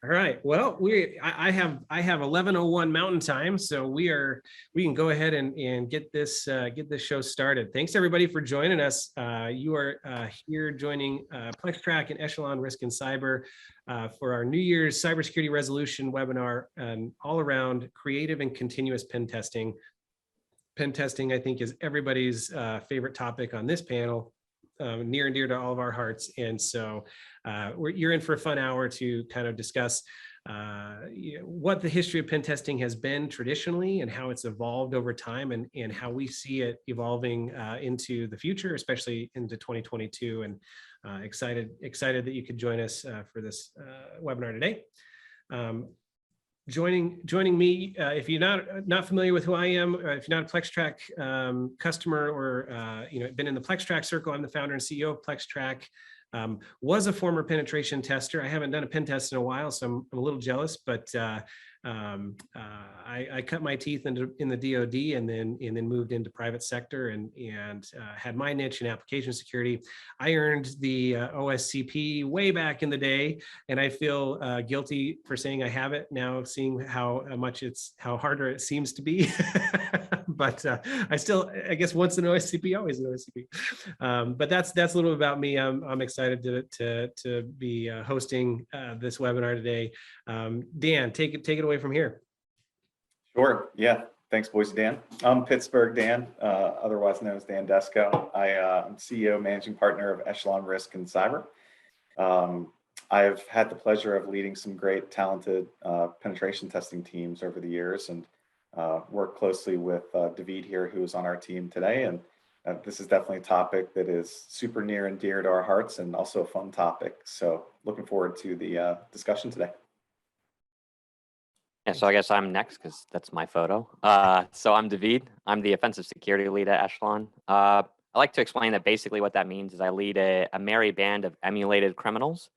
All right. Well, I have 11:01 Mountain Time, so we can go ahead and get this show started. Thanks everybody for joining us. You are here joining PlexTrac and Echelon Risk and Cyber for our New Year's Cybersecurity Resolution webinar, all around creative and continuous pen testing. Pen testing, I think, is everybody's favorite topic on this panel. Near and dear to all of our hearts. And so you're in for a fun hour to kind of discuss what the history of pen testing has been traditionally and how it's evolved over time, and how we see it evolving into the future, especially into 2022. And excited that you could join us for this webinar today. Joining me, if you're not familiar with who I am, if you're not a PlexTrac customer or been in the PlexTrac circle, I'm the founder and CEO of PlexTrac. Was a former penetration tester. I haven't done a pen test in a while, so I'm a little jealous, but I cut my teeth in the DoD and then moved into private sector and had my niche in application security. I earned the OSCP way back in the day, and I feel guilty for saying I have it now, seeing how harder it seems to be. But I guess once an OSCP, always an OSCP. But that's a little about me. I'm excited to be hosting this webinar today. Dan, take it away from here. Sure. Yeah. Thanks, Boise Dan. I'm Pittsburgh Dan, otherwise known as Dan Desco. I'm CEO, managing partner of Echelon Risk and Cyber. I've had the pleasure of leading some great, talented penetration testing teams over the years, and work closely with David here, who is on our team today. And this is definitely a topic that is super near and dear to our hearts, and also a fun topic. So looking forward to the discussion today. Yeah, so I guess I'm next because that's my photo. So I'm David. I'm the offensive security lead at Echelon. I like to explain that basically what that means is I lead a merry band of emulated criminals.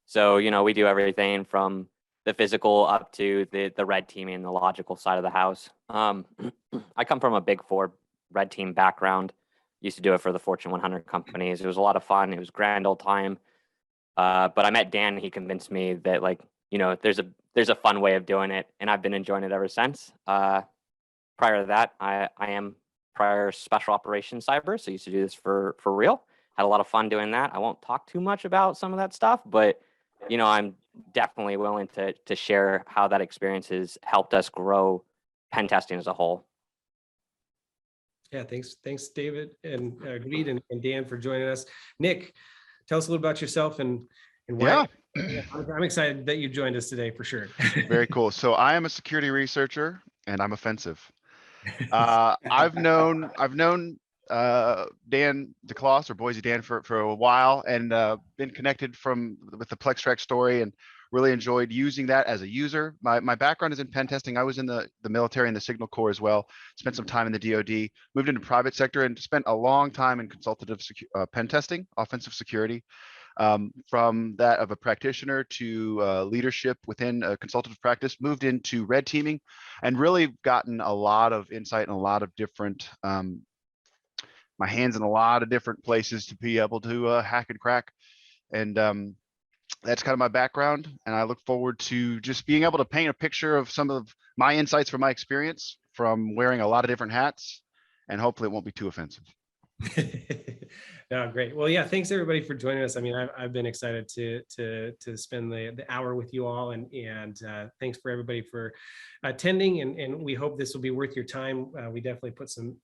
So, we do everything from the physical up to the red teaming and the logical side of the house. I come from a big four red team background. Used to do it for the Fortune 100 companies. It was a lot of fun. It was grand old time. But I met Dan and he convinced me that there's a fun way of doing it, and I've been enjoying it ever since. Prior to that, I am prior special operations cyber, so I used to do this for real. Had a lot of fun doing that. I won't talk too much about some of that stuff, but I'm definitely willing to share how that experience has helped us grow pen testing as a whole. Yeah, thanks David and David and Dan for joining us. Nick, tell us a little about yourself and why. Yeah, I'm excited that you joined us today for sure. Very cool. So I am a security researcher and I'm offensive. I've known Dan DeCloss, or Boise Dan, for a while, and been connected with the PlexTrac story, and really enjoyed using that as a user. My background is in pen testing. I was in the military and the Signal Corps as well. Spent some time in the DoD, moved into private sector, and spent a long time in consultative pen testing, offensive security. From that of a practitioner to leadership within a consultative practice, moved into red teaming, and really gotten a lot of insight and a lot of different, my hands in a lot of different places to be able to hack and crack. And that's kind of my background. And I look forward to just being able to paint a picture of some of my insights from my experience from wearing a lot of different hats, and hopefully it won't be too offensive. No, great. Well, yeah, thanks everybody for joining us. I mean, I've been excited to spend the hour with you all, and thanks for everybody for attending, and we hope this will be worth your time. We definitely put some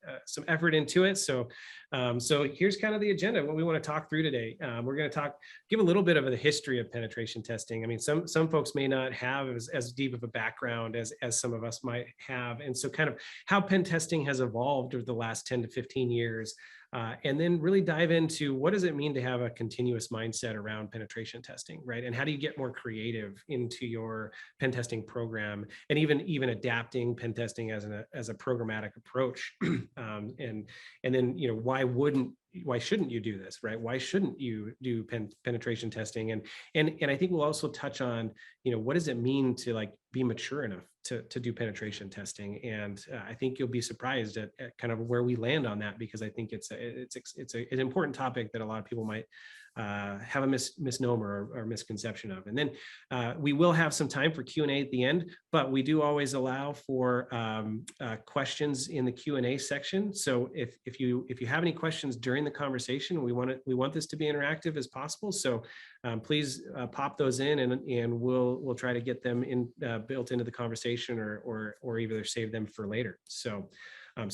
effort into it. So here's kind of the agenda, what we want to talk through today. We're going to give a little bit of the history of penetration testing. I mean, some folks may not have as deep of a background as some of us might have, and so kind of how pen testing has evolved over the last 10 to 15 years. And then really dive into what does it mean to have a continuous mindset around penetration testing, right? And how do you get more creative into your pen testing program, and even adapting pen testing as a programmatic approach? And then why shouldn't you do this, right? Why shouldn't you do penetration testing? And I think we'll also touch on what does it mean to be mature enough to do penetration testing. And I think you'll be surprised at kind of where we land on that, because I think it's an important topic that a lot of people might have a misnomer or misconception of. And then we will have some time for Q&A at the end, but we do always allow for questions in the Q&A section. So if you have any questions during the conversation, we want this to be interactive as possible. So please pop those in, and we'll try to get them built into the conversation, or either save them for later. So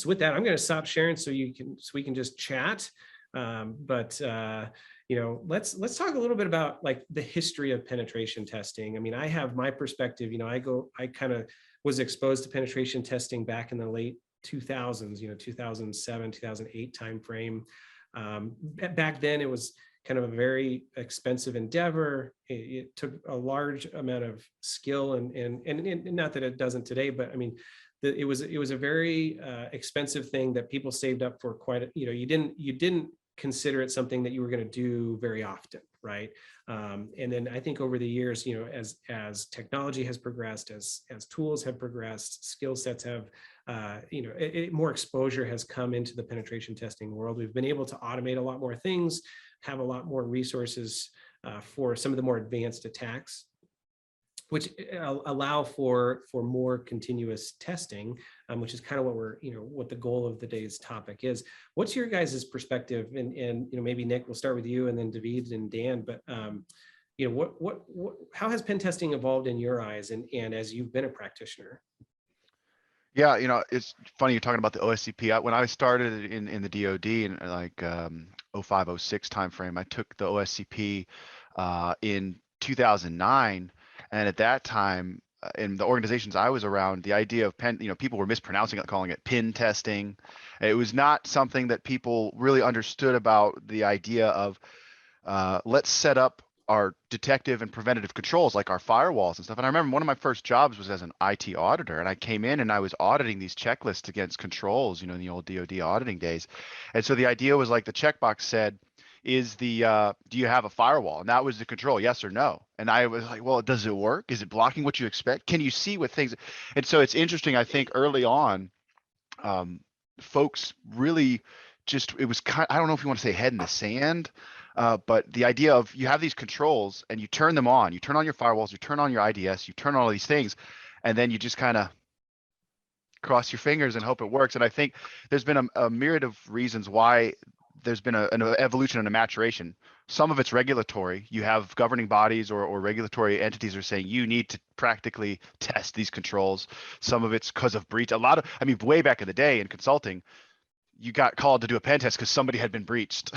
with that, I'm going to stop sharing so we can just chat. Let's talk a little bit about like the history of penetration testing. I mean, I have my perspective. I kind of was exposed to penetration testing back in the late 2000s, 2007, 2008 timeframe. Back then, it was kind of a very expensive endeavor. It took a large amount of skill, and not that it doesn't today, but I mean, it was a very expensive thing that people saved up for quite. You didn't consider it something that you were going to do very often, right? And then I think over the years, as technology has progressed, as tools have progressed, skill sets have, more exposure has come into the penetration testing world. We've been able to automate a lot more things, have a lot more resources for some of the more advanced attacks, which allow for more continuous testing, which is kind of what the goal of today's topic is. What's your guys' perspective? And maybe Nick, we'll start with you, and then David and Dan. But how has pen testing evolved in your eyes, and as you've been a practitioner? Yeah, it's funny you're talking about the OSCP. When I started in the DoD in like 05, 06 timeframe, I took the OSCP in 2009. And at that time, in the organizations I was around, the idea of people were mispronouncing it, calling it pin testing. It was not something that people really understood about the idea of let's set up our detective and preventative controls like our firewalls and stuff. And I remember one of my first jobs was as an IT auditor, and I came in and I was auditing these checklists against controls, in the old DoD auditing days. And so the idea was like the checkbox said, do you have a firewall? And that was the control, yes or no. And I was like, well, does it work? Is it blocking what you expect? Can you see what things? And so it's interesting. I think early on, folks really it was I don't know if you want to say head in the sand, but the idea of you have these controls and you turn them on, you turn on your firewalls, you turn on your IDS, you turn on all these things, and then you just kind of cross your fingers and hope it works. And I think there's been a myriad of reasons why there's been an evolution and a maturation. Some of it's regulatory. You have governing bodies or regulatory entities are saying you need to practically test these controls. Some of it's because of breach. Way back in the day in consulting, you got called to do a pen test because somebody had been breached.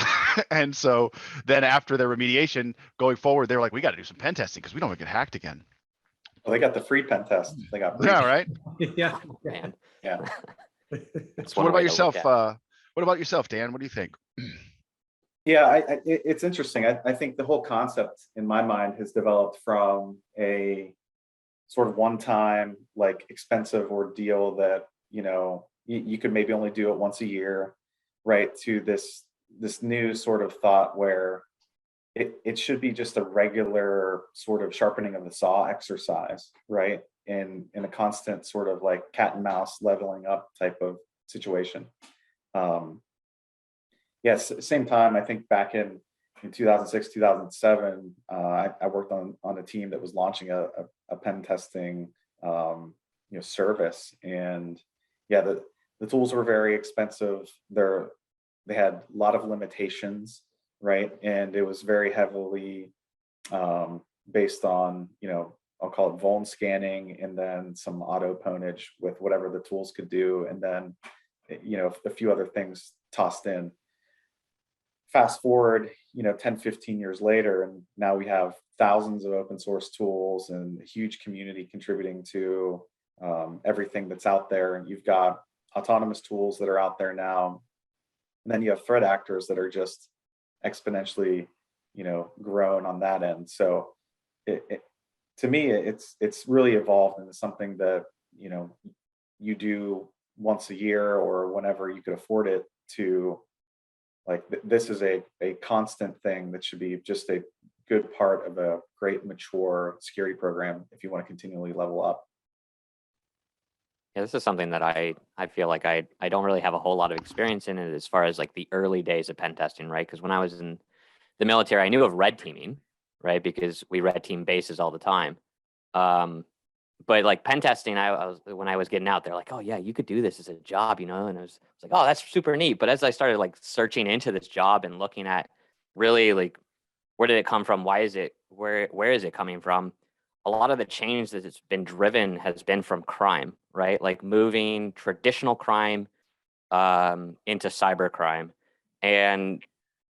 And so then after their remediation going forward, they were like, we got to do some pen testing because we don't want to get hacked again. Well, they got the free pen test. They got breached. Yeah, right. Yeah. Man. Yeah. That's So one what about way to look yourself? at it. What about yourself, Dan? What do you think? Yeah, it's interesting. I think the whole concept in my mind has developed from a sort of one-time, like expensive ordeal that, you could maybe only do it once a year, right? To this new sort of thought where it should be just a regular sort of sharpening of the saw exercise, right? In a constant sort of like cat and mouse leveling up type of situation. Yes, same time, I think back in 2006, 2007, I worked on a team that was launching a pen testing service. And yeah, the tools were very expensive. They had a lot of limitations, right? And it was very heavily based on, I'll call it vuln scanning, and then some auto ponage with whatever the tools could do. And then, a few other things tossed in. Fast forward, 10, 15 years later, and now we have thousands of open source tools and a huge community contributing to everything that's out there. And you've got autonomous tools that are out there now. And then you have threat actors that are just exponentially, grown on that end. So to me, it's really evolved into something that, you do once a year or whenever you could afford it, to like, this is a constant thing that should be just a good part of a great mature security program if you want to continually level up. Yeah, this is something that I feel like I don't really have a whole lot of experience in it as far as like the early days of pen testing, right? Because when I was in the military, I knew of red teaming, right? Because we red team bases all the time. But like pen testing, I was when I was getting out, they're like, oh yeah, you could do this as a job, you know? And I was like, oh, that's super neat. But as I started like searching into this job and looking at really like where did it come from? Why is it where is it coming from? A lot of the change that it's been driven has been from crime, right? Like moving traditional crime into cyber crime. And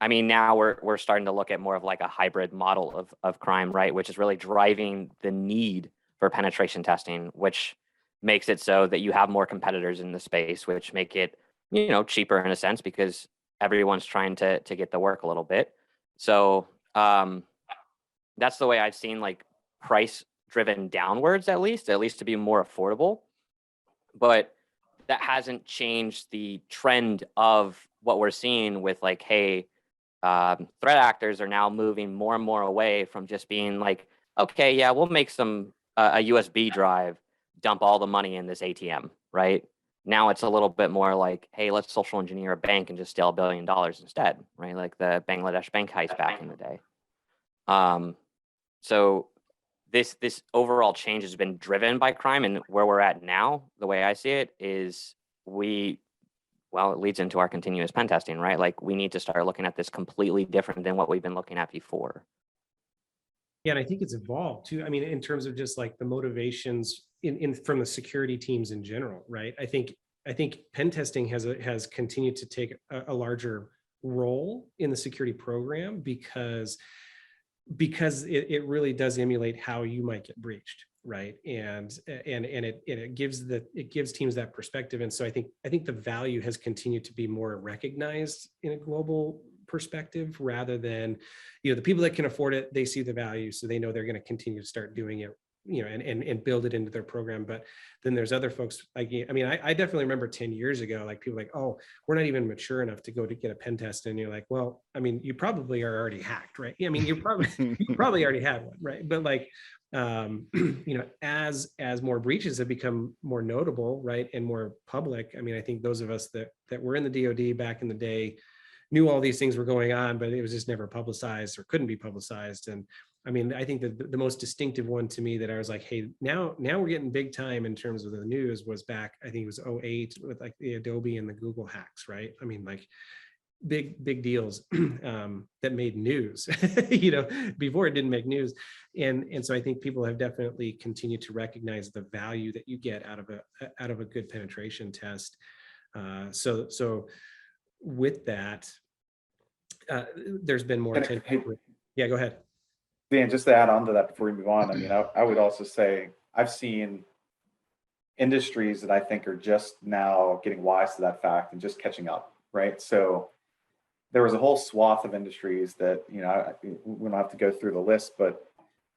I mean, now we're starting to look at more of like a hybrid model of crime, right? Which is really driving the need for penetration testing, which makes it so that you have more competitors in the space, which make it, you know, cheaper in a sense because everyone's trying to get the work a little bit. So that's the way I've seen like price driven downwards, at least to be more affordable. But that hasn't changed the trend of what we're seeing with like, hey, threat actors are now moving more and more away from just being like, okay, yeah, we'll make some a USB drive, dump all the money in this ATM, right? Now it's a little bit more like, hey, let's social engineer a bank and just steal $1 billion instead, right? Like the Bangladesh bank heist back in the day. So this overall change has been driven by crime, and where we're at now, the way I see it, is it leads into our continuous pen testing, right? Like we need to start looking at this completely different than what we've been looking at before. Yeah, and I think it's evolved too. I mean, in terms of just like the motivations in from the security teams in general, right? I think pen testing has continued to take a larger role in the security program because it really does emulate how you might get breached, right? And it gives teams that perspective. And so I think the value has continued to be more recognized in a global perspective rather than, you know, the people that can afford it, they see the value, so they know they're going to continue to start doing it, you know, and build it into their program. But then there's other folks like, I mean, I definitely remember 10 years ago, like people like, oh, we're not even mature enough to go to get a pen test. And you're like, well, I mean, you probably are already hacked, right? I mean, you probably already had one, right? But like, you know, as more breaches have become more notable, right, and more public, I mean, I think those of us that were in the DoD back in the day knew all these things were going on, but it was just never publicized or couldn't be publicized. And I mean, I think that the most distinctive one to me that I was like, hey, now we're getting big time in terms of the news was back, I think it was 2008 with like the Adobe and the Google hacks, right? I mean, like big deals that made news, you know, before it didn't make news. And so I think people have definitely continued to recognize the value that you get out of a good penetration test. So with that, there's been more attention. Yeah, go ahead. Dan, just to add on to that before we move on, I mean, I would also say I've seen industries that I think are just now getting wise to that fact and just catching up, right? So there was a whole swath of industries that, you know, we don't have to go through the list, but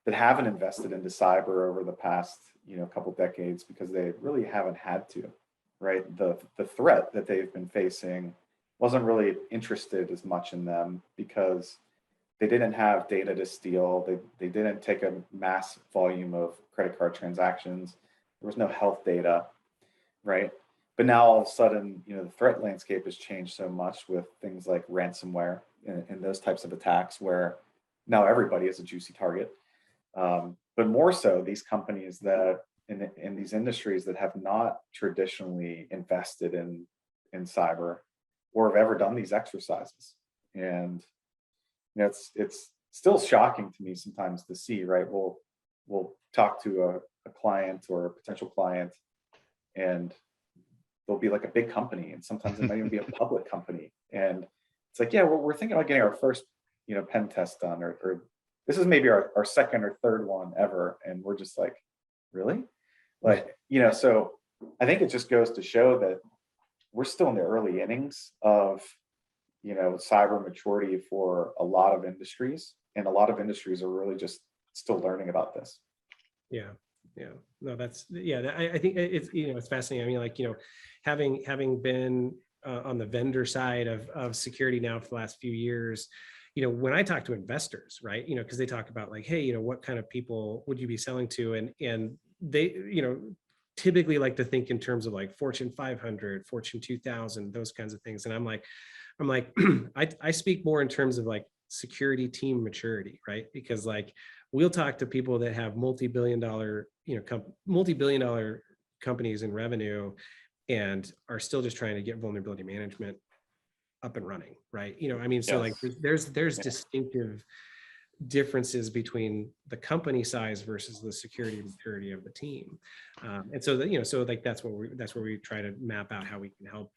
that haven't invested into cyber over the past, you know, couple decades because they really haven't had to, right? The threat that they've been facing wasn't really interested as much in them because they didn't have data to steal. They didn't take a mass volume of credit card transactions. There was no health data, right? But now all of a sudden, you know, the threat landscape has changed so much with things like ransomware and those types of attacks where now everybody is a juicy target. But more so these companies that in these industries that have not traditionally invested in cyber or have ever done these exercises. And you know, it's still shocking to me sometimes to see, right? We'll talk to a client or a potential client, and they'll be like a big company, and sometimes it might even be a public company. And it's like, yeah, we're thinking about getting our first, you know, pen test done, or this is maybe our second or third one ever, and we're just like, really? Like, you know, so I think it just goes to show that we're still in the early innings of, you know, cyber maturity for a lot of industries, and a lot of industries are really just still learning about this. Yeah. No, I think it's, you know, it's fascinating. I mean, like, you know, having been on the vendor side of security now for the last few years, you know, when I talk to investors, right, you know, because they talk about like, hey, you know, what kind of people would you be selling to? And they, you know, typically like to think in terms of like Fortune 500, Fortune 2000, those kinds of things. And I'm like, I speak more in terms of like security team maturity, right? Because like we'll talk to people that have multi-billion dollar, multi-billion dollar companies in revenue and are still just trying to get vulnerability management up and running, right? I mean, so like there's distinctive differences between the company size versus the security maturity of the team, and so that so like that's where we try to map out how we can help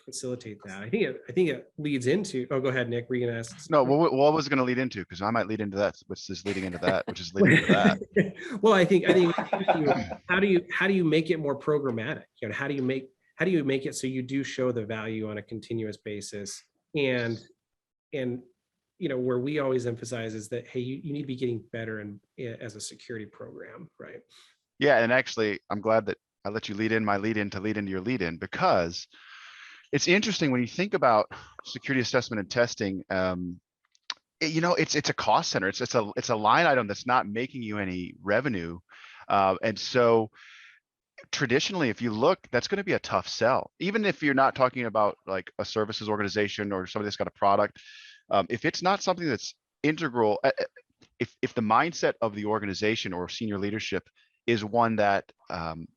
facilitate that. I think it leads into. Oh, go ahead, Nick. Were you gonna ask? No, what was it going to lead into? Because I might lead into that, which is leading into that, which is leading into that. Well, I think how do you make it more programmatic? How do you make it so you do show the value on a continuous basis, and where we always emphasize is that, hey, you need to be getting better as a security program, right? Yeah, and actually, I'm glad that I let you lead in my lead in to lead into your lead in, because it's interesting when you think about security assessment and testing. It's a cost center. It's a line item that's not making you any revenue, and so traditionally, if you look, that's going to be a tough sell. Even if you're not talking about like a services organization or somebody that's got a product, if it's not something that's integral, if the mindset of the organization or senior leadership is one that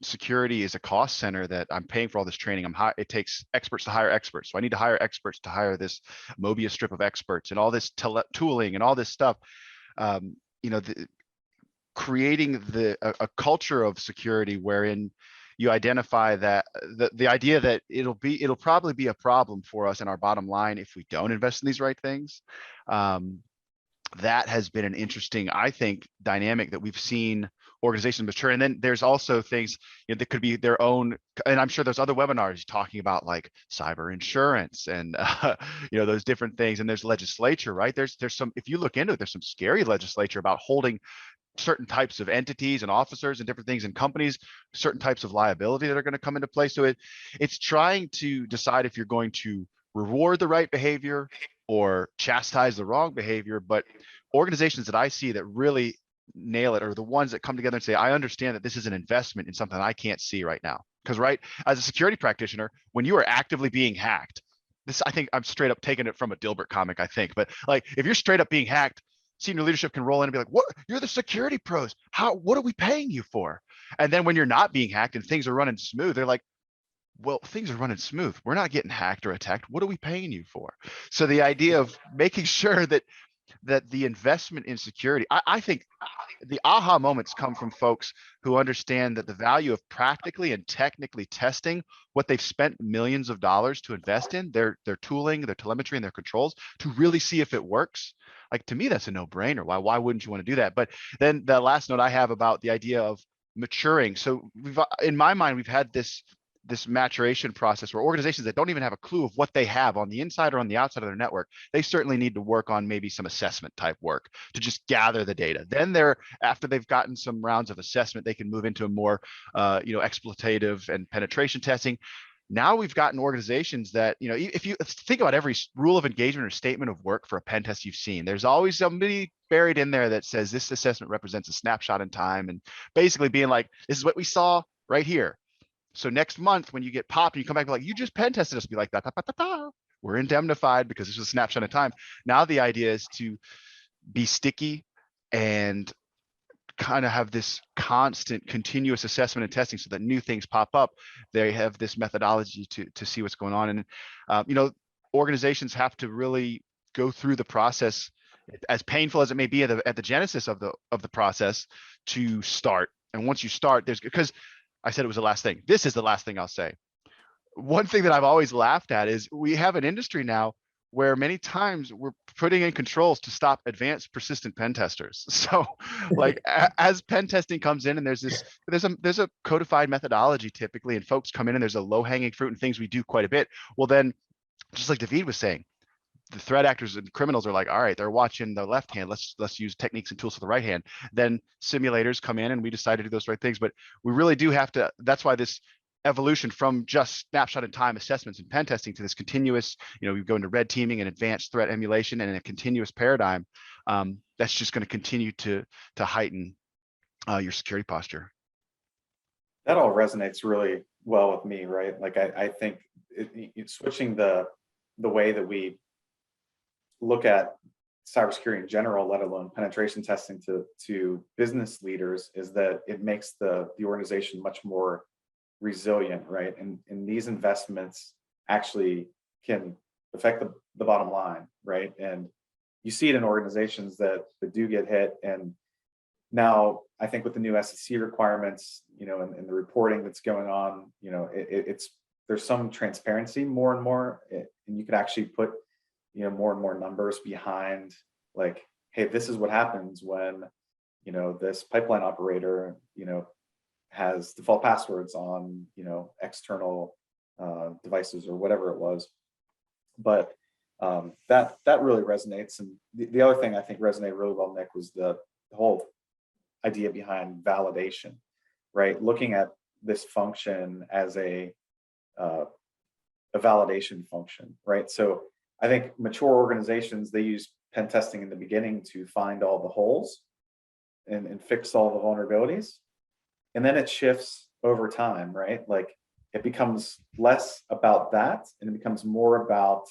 security is a cost center, that I'm paying for all this training, it takes experts to hire experts, so I need to hire experts to hire this Mobius strip of experts and all this tooling and all this stuff. Creating a culture of security wherein you identify that the idea that it'll probably be a problem for us in our bottom line if we don't invest in these right things. That has been an interesting, I think, dynamic that we've seen organizations mature. And then there's also things that could be their own, and I'm sure there's other webinars talking about like cyber insurance and those different things. And there's legislature, right? There's some, if you look into it, there's some scary legislature about holding certain types of entities and officers and different things in companies, certain types of liability that are going to come into play. So it's trying to decide if you're going to reward the right behavior or chastise the wrong behavior. But organizations that I see that really nail it are the ones that come together and say, I understand that this is an investment in something I can't see right now. Because as a security practitioner, when you are actively being hacked, I think I'm straight up taking it from a Dilbert comic, I think. But like, if you're straight up being hacked, senior leadership can roll in and be like, what? You're the security pros. What are we paying you for? And then when you're not being hacked and things are running smooth, they're like, well, things are running smooth. We're not getting hacked or attacked. What are we paying you for? So the idea of making sure that the investment in security, I think the aha moments come from folks who understand that the value of practically and technically testing what they've spent millions of dollars to invest in, their tooling, their telemetry, and their controls, to really see if it works. Like, to me, that's a no-brainer. Why wouldn't you want to do that? But then the last note I have about the idea of maturing. So in my mind, we've had this maturation process where organizations that don't even have a clue of what they have on the inside or on the outside of their network, they certainly need to work on maybe some assessment type work to just gather the data. Then after they've gotten some rounds of assessment, they can move into a more exploitative and penetration testing. Now we've gotten organizations that, if you think about every rule of engagement or statement of work for a pen test you've seen, there's always somebody buried in there that says this assessment represents a snapshot in time, and basically being like, this is what we saw right here. So next month, when you get popped and you come back and be like, you just pen tested us, be like, we're indemnified because this was a snapshot of time. Now the idea is to be sticky and kind of have this constant continuous assessment and testing so that new things pop up. They have this methodology to see what's going on. And organizations have to really go through the process, as painful as it may be at the genesis of the process, to start. And once you start, because I said it was the last thing. This is the last thing I'll say. One thing that I've always laughed at is we have an industry now where many times we're putting in controls to stop advanced persistent pen testers. So like as pen testing comes in and there's a codified methodology typically, and folks come in and there's a low hanging fruit and things we do quite a bit. Well, then just like David was saying, the threat actors and criminals are like, all right, they're watching the left hand. Let's use techniques and tools for the right hand. Then simulators come in and we decide to do those right things. But we really do have to, that's why this evolution from just snapshot in time assessments and pen testing to this continuous, we go into red teaming and advanced threat emulation and a continuous paradigm. That's just going to continue to heighten your security posture. That all resonates really well with me, right? Like I think switching the way that we look at cybersecurity in general, let alone penetration testing to business leaders, is that it makes the organization much more resilient, right? And these investments actually can affect the bottom line, right? And you see it in organizations that do get hit. And now I think with the new SEC requirements, and the reporting that's going on, it's there's some transparency more and more, and you can actually put more and more numbers behind, like, hey, this is what happens when this pipeline operator has default passwords on external devices or whatever it was. But that really resonates. And the other thing I think resonated really well, Nick, was the whole idea behind validation, right? Looking at this function as a validation function, right? So I think mature organizations, they use pen testing in the beginning to find all the holes and fix all the vulnerabilities. And then it shifts over time, right? Like it becomes less about that and it becomes more about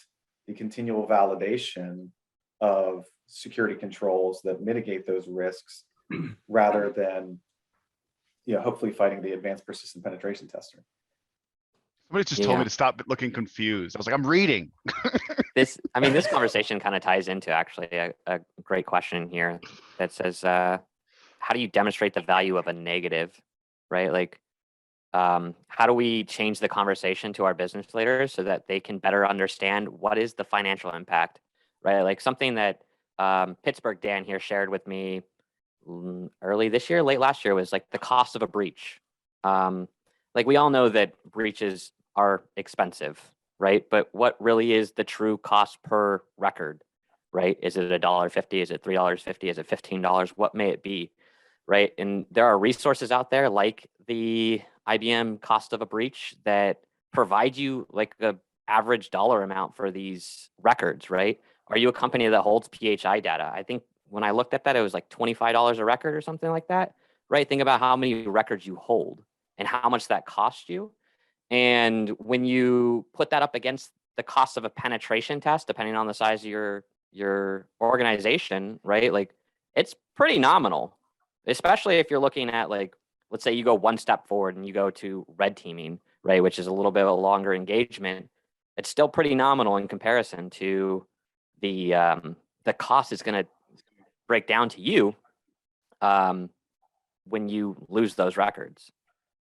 the continual validation of security controls that mitigate those risks rather than, hopefully fighting the advanced persistent penetration tester. Somebody just told me to stop looking confused. I was like, I'm reading. This conversation kind of ties into actually a great question here that says, how do you demonstrate the value of a negative, right? Like, how do we change the conversation to our business leaders so that they can better understand what is the financial impact, right? Like something that Pittsburgh Dan here shared with me early this year, late last year, was like the cost of a breach. Like we all know that breaches are expensive, right? But what really is the true cost per record, right? Is it $1.50? Is it $3.50? Is it $15? What may it be, right? And there are resources out there like the IBM cost of a breach that provide you like the average dollar amount for these records, right? Are you a company that holds PHI data? I think when I looked at that, it was like $25 a record or something like that, right? Think about how many records you hold and how much that costs you. And when you put that up against the cost of a penetration test, depending on the size of your organization, right? Like it's pretty nominal, especially if you're looking at like, let's say you go one step forward and you go to red teaming, right? Which is a little bit of a longer engagement. It's still pretty nominal in comparison to the cost is going to break down to you when you lose those records.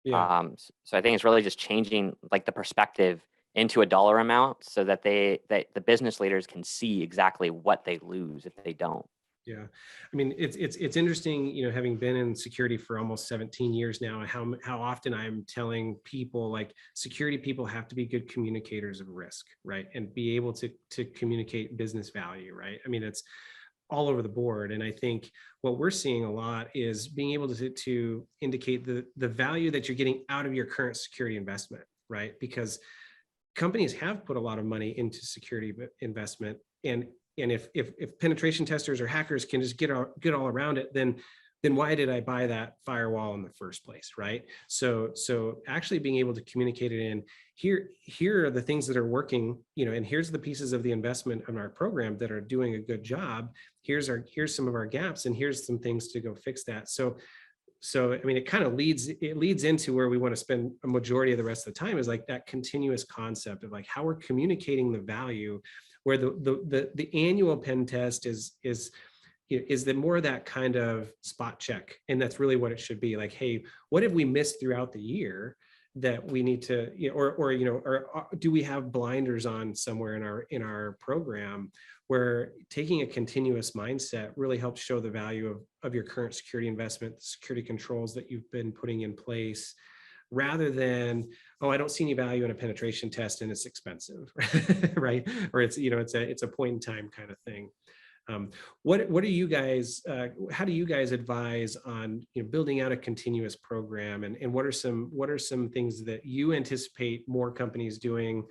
Yeah. So I think it's really just changing like the perspective into a dollar amount so that the business leaders can see exactly what they lose if they don't. Yeah, I mean, it's interesting, having been in security for almost 17 years now, and how often I'm telling people like security people have to be good communicators of risk, right, and be able to communicate business value, right? I mean, it's all over the board, and I think what we're seeing a lot is being able to indicate the value that you're getting out of your current security investment, right? Because companies have put a lot of money into security investment, and if penetration testers or hackers can just get all around it, then why did I buy that firewall in the first place, right? So actually being able to communicate it in here are the things that are working, and here's the pieces of the investment in our program that are doing a good job. Here's some of our gaps, and here's some things to go fix that. So I mean, it kind of leads into where we want to spend a majority of the rest of the time, is like that continuous concept of like how we're communicating the value, where the annual pen test is the more that kind of spot check. And that's really what it should be. Like, hey, what have we missed throughout the year that we need to, or do we have blinders on somewhere in our program, where taking a continuous mindset really helps show the value of your current security investment, the security controls that you've been putting in place, rather than, oh, I don't see any value in a penetration test and it's expensive, right? Or it's a point in time kind of thing. What do you guys? How do you guys advise on building out a continuous program, and what are some things that you anticipate more companies doing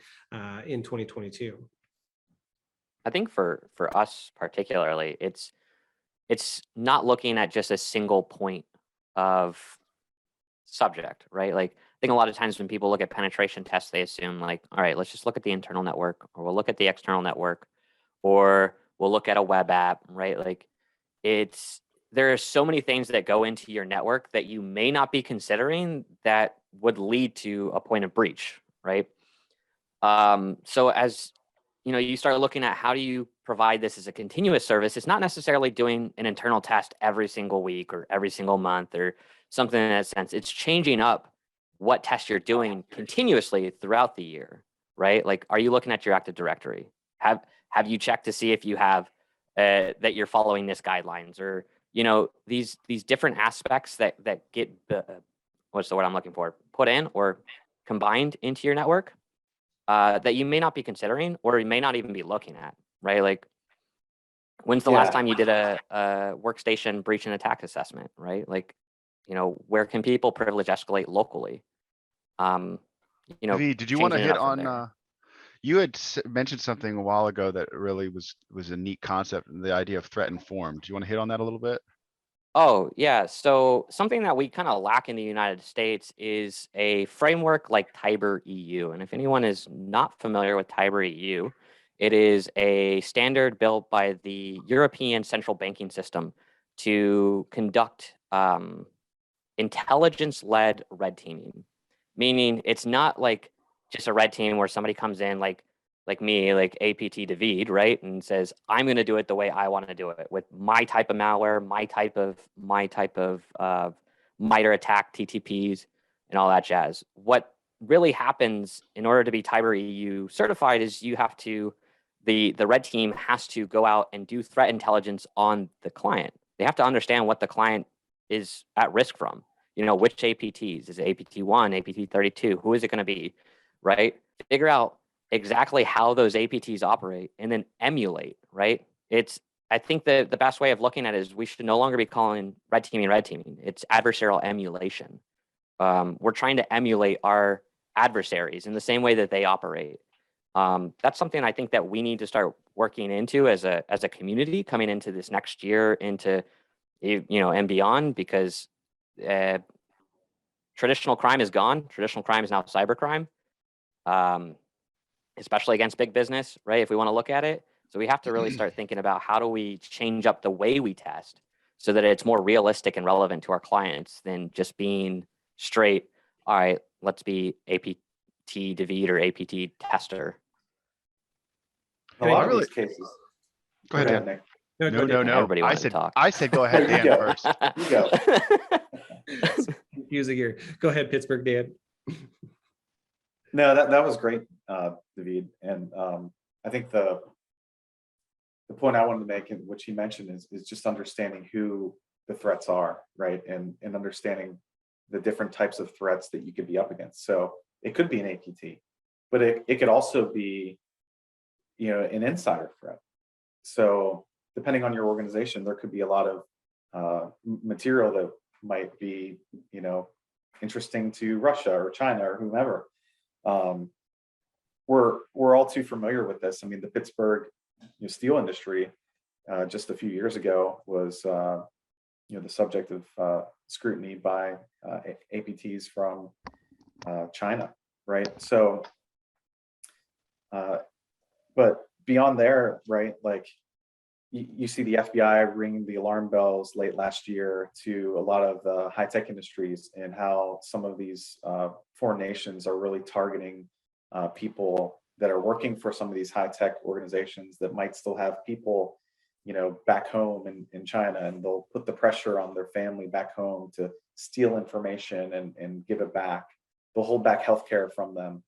in 2022? I think for us particularly, it's not looking at just a single point of subject, right? Like, I think a lot of times when people look at penetration tests, they assume like, all right, let's just look at the internal network, or we'll look at the external network, or we'll look at a web app, right? Like, there are so many things that go into your network that you may not be considering that would lead to a point of breach, right? So as you start looking at how do you provide this as a continuous service, it's not necessarily doing an internal test every single week or every single month or something in that sense. It's changing up what tests you're doing continuously throughout the year, right? Like, are you looking at your Active Directory? Have you checked to see if you have that you're following this guidelines, or these different aspects that get what's the word I'm looking for, put in or combined into your network that you may not be considering, or you may not even be looking at, right? Like, when's the last time you did a workstation breach and attack assessment, right? Like, where can people privilege escalate locally? V, did you want to changing it hit up from on, there. you had mentioned something a while ago that really was a neat concept, the idea of threat informed. Do you want to hit on that a little bit? Oh, yeah. So something that we kind of lack in the United States is a framework like Tiber EU. And if anyone is not familiar with Tiber EU, it is a standard built by the European Central Banking System to conduct intelligence-led red teaming, meaning it's not like just a red team where somebody comes in like me, like APT David, right, and says, I'm going to do it the way I want to do it with my type of malware, my type of MITRE attack TTPs and all that jazz. What really happens in order to be Tiber EU certified is you have to, the red team has to go out and do threat intelligence on the client. They have to understand what the client is at risk from. Which APTs, is it APT 1, APT 32, who is it going to be, right? Figure out exactly how those APTs operate and then emulate, right? I think the best way of looking at it is we should no longer be calling red teaming. It's adversarial emulation. We're trying to emulate our adversaries in the same way that they operate. That's something I think that we need to start working into as a community coming into this next year, into and beyond, because traditional crime is gone. Traditional crime is now cybercrime. Especially against big business, right? If we want to look at it. So we have to really start thinking about how do we change up the way we test so that it's more realistic and relevant to our clients than just being straight, all right, let's be APT David or APT tester. A lot of these cases. Go ahead, Dan. Nick. No. Everybody wanted to talk. I said go ahead, Dan, first. You go. It's confusing here. Go ahead, Pittsburgh Dan. No, that was great, David. And I think the point I wanted to make, and which he mentioned, is just understanding who the threats are, right? And understanding the different types of threats that you could be up against. So it could be an APT, but it could also be, an insider threat. So depending on your organization, there could be a lot of material that might be, interesting to Russia or China or whomever. We're all too familiar with this. I mean, the Pittsburgh steel industry just a few years ago was the subject of scrutiny by APTs from China, right? So, but beyond there, right? Like you see the FBI ringing the alarm bells late last year to a lot of the high-tech industries, and how some of these foreign nations are really targeting people that are working for some of these high-tech organizations that might still have people, back home in China, and they'll put the pressure on their family back home to steal information and give it back. They'll hold back healthcare from them,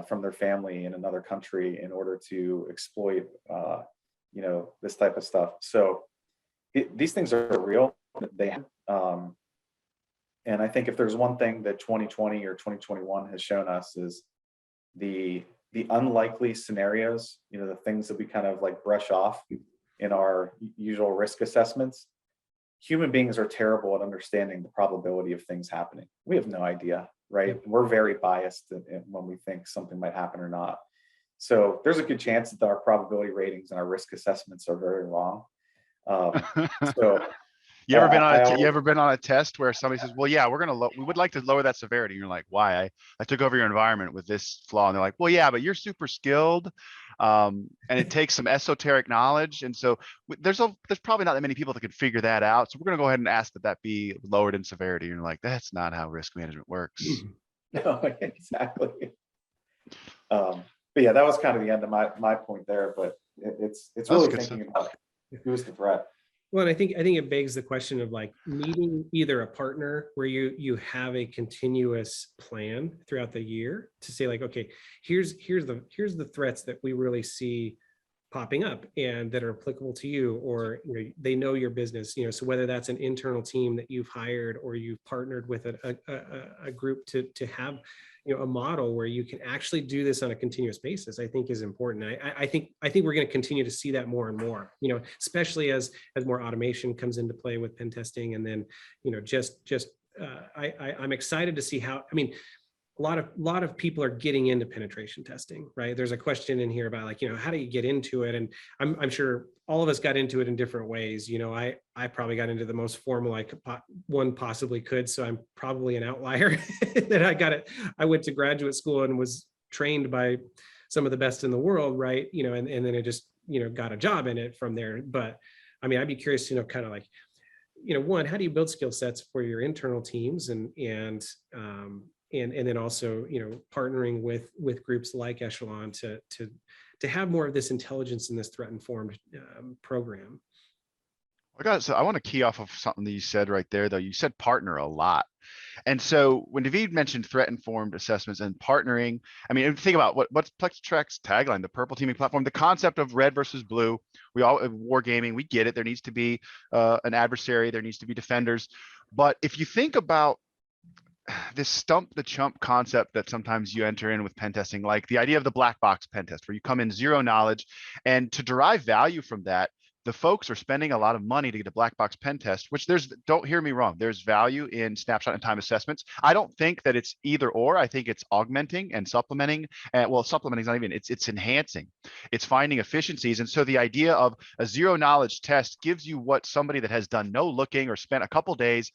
from their family in another country, in order to exploit, this type of stuff. So these things are real. They and I think if there's one thing that 2020 or 2021 has shown us, is the unlikely scenarios, the things that we kind of like brush off in our usual risk assessments. Human beings are terrible at understanding the probability of things happening. We have no idea, right? We're very biased when we think something might happen or not. So there's a good chance that our probability ratings and our risk assessments are very wrong. So You ever been on I a always, you ever been on a test where somebody says, well, yeah, we would like to lower that severity. And you're like, why? I took over your environment with this flaw. And they're like, well, yeah, but you're super skilled. And it takes some esoteric knowledge. And so there's probably not that many people that could figure that out. So we're going to go ahead and ask that be lowered in severity. And you're like, that's not how risk management works. no, exactly. But yeah, that was kind of the end of my point there, but it's That's really good thinking stuff. about who's the threat. Well, and I think it begs the question of like needing either a partner where you have a continuous plan throughout the year to say like, okay, here's the threats that we really see popping up and that are applicable to you, or they know your business, so whether that's an internal team that you've hired or you've partnered with a group to have a model where you can actually do this on a continuous basis, I think is important. I think we're going to continue to see that more and more, especially as more automation comes into play with pen testing. And then I'm excited to see how, a lot of people are getting into penetration testing, right? There's a question in here about like, how do you get into it? And I'm sure all of us got into it in different ways. I probably got into the most formal one possibly could. So I'm probably an outlier that I went to graduate school and was trained by some of the best in the world, right? And then I just, got a job in it from there. But I'd be curious to kind of like, one, how do you build skill sets for your internal teams and then also, partnering with groups like Echelon to have more of this intelligence in this threat-informed program. So I want to key off of something that you said right there, though. You said partner a lot. And so when David mentioned threat-informed assessments and partnering, think about what's PlexTrac's tagline, the purple teaming platform, the concept of red versus blue. We all wargaming, we get it. There needs to be an adversary, there needs to be defenders. But if you think about this stump the chump concept that sometimes you enter in with pen testing, like the idea of the black box pen test, where you come in zero knowledge, and to derive value from that, the folks are spending a lot of money to get a black box pen test, which don't hear me wrong, there's value in snapshot and time assessments. I don't think that it's either or. I think it's augmenting and supplementing. And well, supplementing is not even, it's enhancing. It's finding efficiencies. And so the idea of a zero knowledge test gives you what somebody that has done no looking or spent a couple days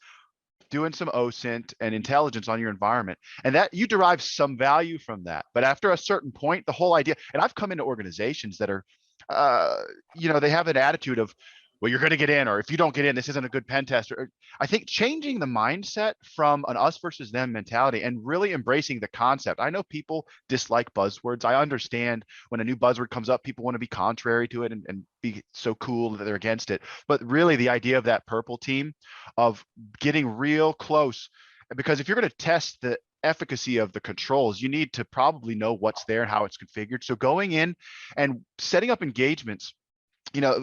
doing some OSINT and intelligence on your environment, and that you derive some value from that. But after a certain point, the whole idea, and I've come into organizations that are, they have an attitude of, well, you're going to get in, or if you don't get in, this isn't a good pen test. Or I think changing the mindset from an us versus them mentality and really embracing the concept. I know people dislike buzzwords. I understand when a new buzzword comes up, people want to be contrary to it and be so cool that they're against it. But really the idea of that purple team, of getting real close, because if you're going to test the efficacy of the controls, you need to probably know what's there and how it's configured. So going in and setting up engagements.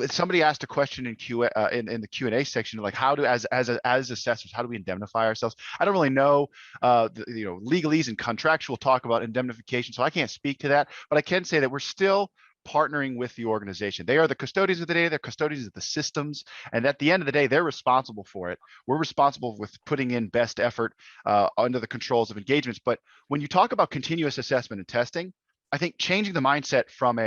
Somebody asked a question in the Q&A section, like how do, as assessors, how do we indemnify ourselves? I don't really know, legalese and contractual talk about indemnification, so I can't speak to that, but I can say that we're still partnering with the organization. They are the custodians of the data, they're custodians of the systems, and at the end of the day, they're responsible for it. We're responsible with putting in best effort under the controls of engagements. But when you talk about continuous assessment and testing, I think changing the mindset from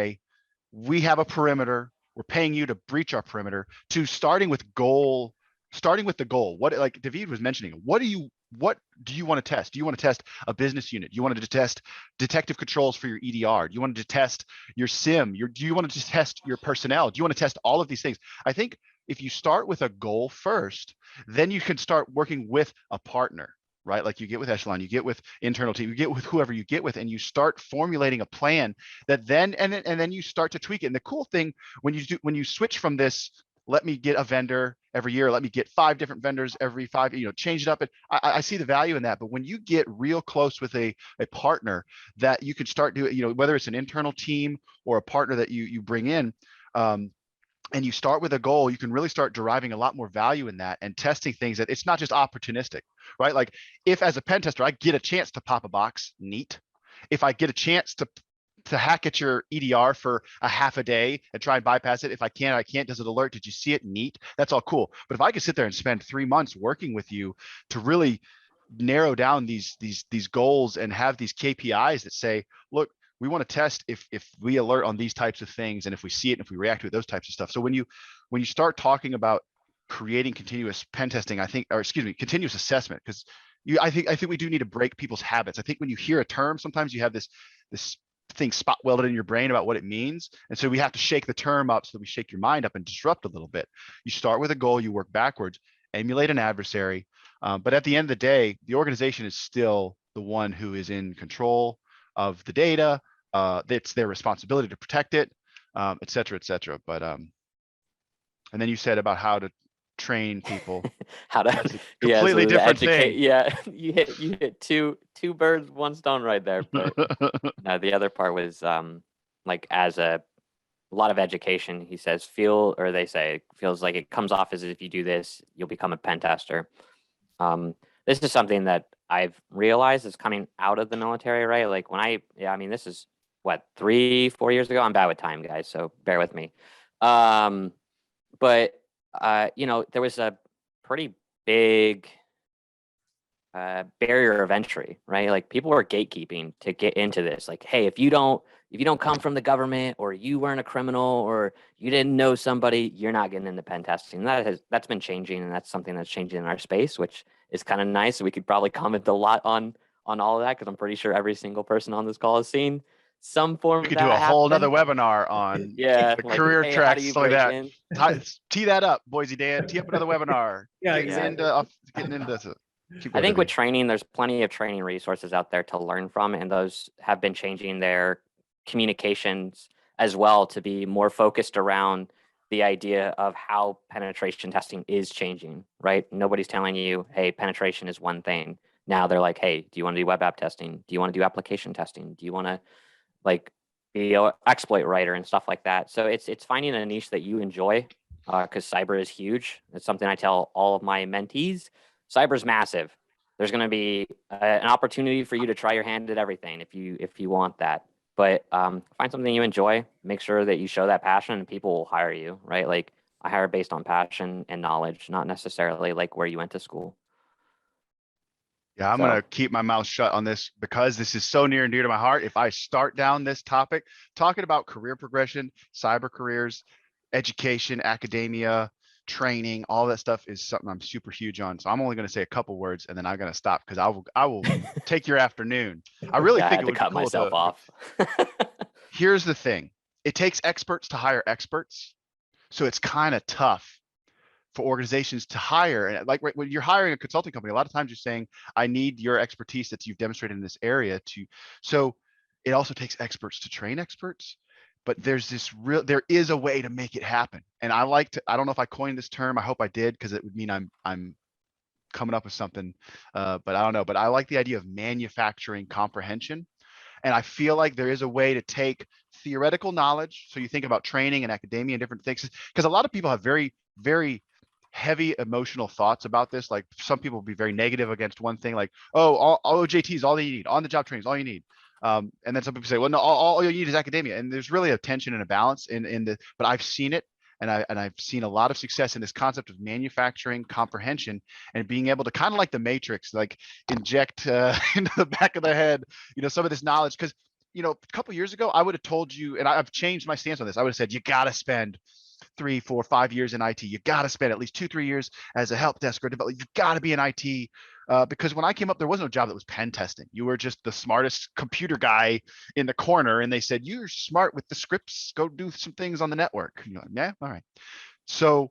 we have a perimeter, we're paying you to breach our perimeter, to starting with the goal. What, like David was mentioning, what do you want to test? Do you want to test a business unit? Do you want to test detective controls for your EDR? Do you want to test your SIM? Do you want to test your personnel? Do you want to test all of these things? I think if you start with a goal first, then you can start working with a partner, right? Like you get with Echelon, you get with internal team, you get with whoever you get with, and you start formulating a plan that then you start to tweak it. And the cool thing when you switch from this, let me get a vendor every year, let me get 5 different vendors every 5, change it up. And I see the value in that. But when you get real close with a partner that you can start doing, whether it's an internal team or a partner that you bring in, and you start with a goal, you can really start deriving a lot more value in that and testing things that it's not just opportunistic, right? Like if as a pen tester, I get a chance to pop a box, neat. If I get a chance to hack at your EDR for a half a day and try and bypass it, if I can't, does it alert? Did you see it? Neat. That's all cool. But if I could sit there and spend 3 months working with you to really narrow down these goals and have these KPIs that say, look, we want to test if we alert on these types of things, and if we see it and if we react to it, those types of stuff. So when you start talking about creating continuous pen testing, I think, or excuse me, continuous assessment, because I think we do need to break people's habits. I think when you hear a term, sometimes you have this thing spot welded in your brain about what it means. And so we have to shake the term up so that we shake your mind up and disrupt a little bit. You start with a goal, you work backwards, emulate an adversary. But at the end of the day, the organization is still the one who is in control of the data. It's their responsibility to protect it, et cetera, et cetera. But and then you said about how to train people. How to That's a yeah, so completely the different educate thing. yeah, you hit two birds, one stone right there. But no, the other part was like as a lot of education, he says they say feels like it comes off as if you do this, you'll become a pen tester. This is something that I've realized is coming out of the military, right? Like when I mean, this is what, 3-4 years ago. I'm bad with time, guys, so bear with me. But you know, there was a pretty big barrier of entry, right? Like people were gatekeeping to get into this. Like, hey, if you don't come from the government, or you weren't a criminal, or you didn't know somebody, you're not getting into pen testing. That's been changing, and that's something that's changing in our space, which is kind of nice. We could probably comment a lot on all of that, because I'm pretty sure every single person on this call has seen some form We of could do that a whole happen. nother webinar on Yeah, the like, career hey, how do tracks you like break that. in? Tee that up, Boise Dan. Tee up another webinar. Yeah, Getting into this. I think with training, there's plenty of training resources out there to learn from, and those have been changing their communications as well to be more focused around the idea of how penetration testing is changing, right? Nobody's telling you, hey, penetration is one thing. Now they're like, hey, do you want to do web app testing? Do you want to do application testing? Do you want to like be an exploit writer and stuff like that? So it's finding a niche that you enjoy, because cyber is huge. It's something I tell all of my mentees. Cyber's massive. There's going to be an opportunity for you to try your hand at everything if you want that. But find something you enjoy. Make sure that you show that passion, and people will hire you, right? Like I hire based on passion and knowledge, not necessarily like where you went to school. Yeah, I'm going to keep my mouth shut on this because this is so near and dear to my heart. If I start down this topic, talking about career progression, cyber careers, education, academia, training, all that stuff is something I'm super huge on. So I'm only going to say a couple words, and then I'm going to stop because I will take your afternoon. I really think it would cut be cool myself off. Here's the thing. It takes experts to hire experts. So it's kind of tough for organizations to hire. And like when you're hiring a consulting company, a lot of times you're saying, I need your expertise that you've demonstrated in this area so it also takes experts to train experts, but there is a way to make it happen. And I don't know if I coined this term. I hope I did, because it would mean I'm coming up with something, but I don't know. But I like the idea of manufacturing comprehension. And I feel like there is a way to take theoretical knowledge. So you think about training and academia and different things, because a lot of people have very, very heavy emotional thoughts about this. Like some people will be very negative against one thing, like, oh, all OJT is all you need, on the job training is all you need. And then some people say, well, no, all you need is academia. And there's really a tension and a balance but I've seen it. And I've seen a lot of success in this concept of manufacturing comprehension and being able to kind of like the Matrix, like inject into the back of the head, some of this knowledge. Because, a couple of years ago, I would have told you, and I've changed my stance on this. I would have said, you got to spend 3, 4, 5 years in IT. You got to spend at least 2-3 years as a help desk or developer. You got to be in IT. Because when I came up, there was no job that was pen testing. You were just the smartest computer guy in the corner, and they said, you're smart with the scripts. Go do some things on the network. And you're like, yeah, all right. So,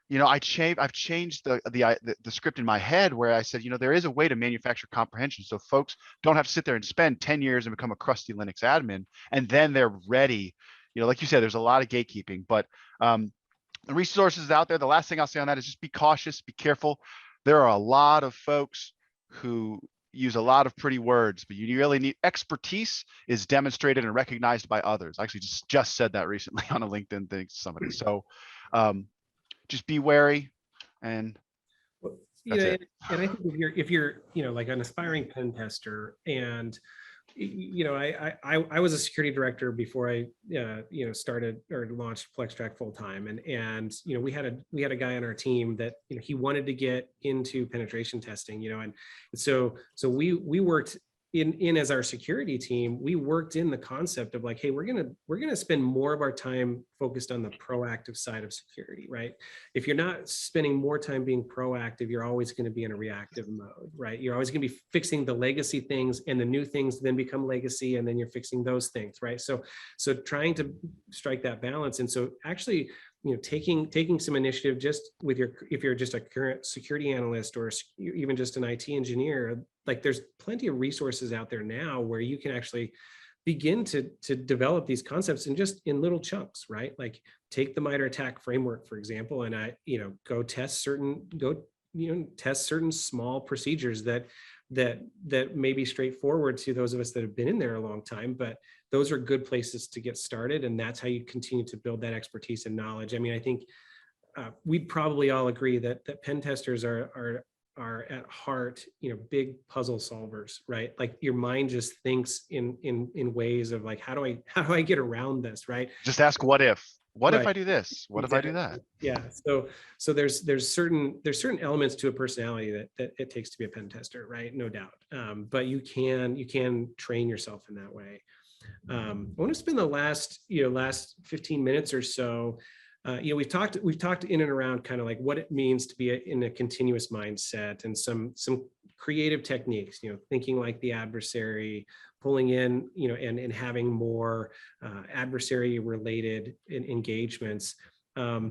I've changed the script in my head where I said, there is a way to manufacture comprehension, so folks don't have to sit there and spend 10 years and become a crusty Linux admin, and then they're ready. Like you said, there's a lot of gatekeeping, but the resources out there. The last thing I'll say on that is just be cautious, be careful. There are a lot of folks who use a lot of pretty words, but you really need expertise is demonstrated and recognized by others. I actually just said that recently on a LinkedIn thing to somebody. So just be wary, and that's it. And I think if you're like an aspiring pen tester, and I was a security director before I started or launched PlexTrac full time, and we had a guy on our team that he wanted to get into penetration testing, and so we worked in as our security team, we worked in the concept of like, hey, we're gonna spend more of our time focused on the proactive side of security, right? If you're not spending more time being proactive, you're always going to be in a reactive mode, right? You're always going to be fixing the legacy things, and the new things then become legacy, and then you're fixing those things, right? So trying to strike that balance. And so actually, taking some initiative just with if you're just a current security analyst or even just an IT engineer, like there's plenty of resources out there now where you can actually begin to develop these concepts in little chunks, right? Like take the MITRE ATT&CK framework, for example, and go test certain small procedures that may be straightforward to those of us that have been in there a long time, but those are good places to get started. And that's how you continue to build that expertise and knowledge. I mean, I think we'd probably all agree that pen testers are at heart, big puzzle solvers, right? Like your mind just thinks in ways of like, how do I get around this, right? Just ask what if. What if Right. I do this? What Exactly. if I do that? Yeah. So there's certain elements to a personality that it takes to be a pen tester, right? No doubt. But you can train yourself in that way. I want to spend the last 15 minutes or so. We've talked in and around kind of like what it means to be in a continuous mindset and some creative techniques, thinking like the adversary, pulling in, and having more adversary related engagements. Why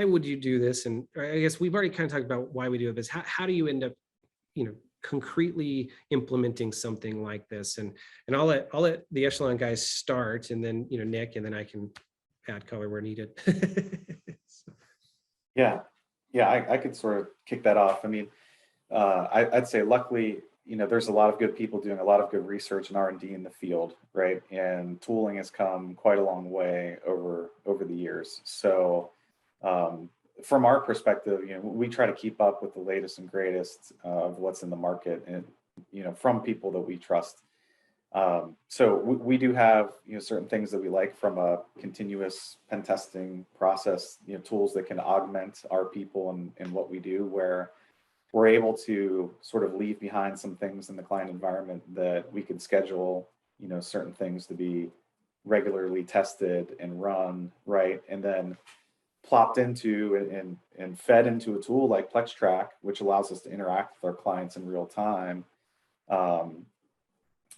would you do this? And I guess we've already kind of talked about why we do this. How do you end up, concretely implementing something like this? And I'll let the Echelon guys start, and then Nick, and then I can add color where needed. Yeah, I could sort of kick that off. I mean, I'd say luckily, there's a lot of good people doing a lot of good research and R&D in the field, right? And tooling has come quite a long way over the years. So from our perspective, we try to keep up with the latest and greatest of what's in the market, and from people that we trust. So we do have certain things that we like from a continuous pen testing process. Tools that can augment our people and what we do, where we're able to sort of leave behind some things in the client environment that we could schedule certain things to be regularly tested and run, right, and then plopped into and fed into a tool like PlexTrac, which allows us to interact with our clients in real time. And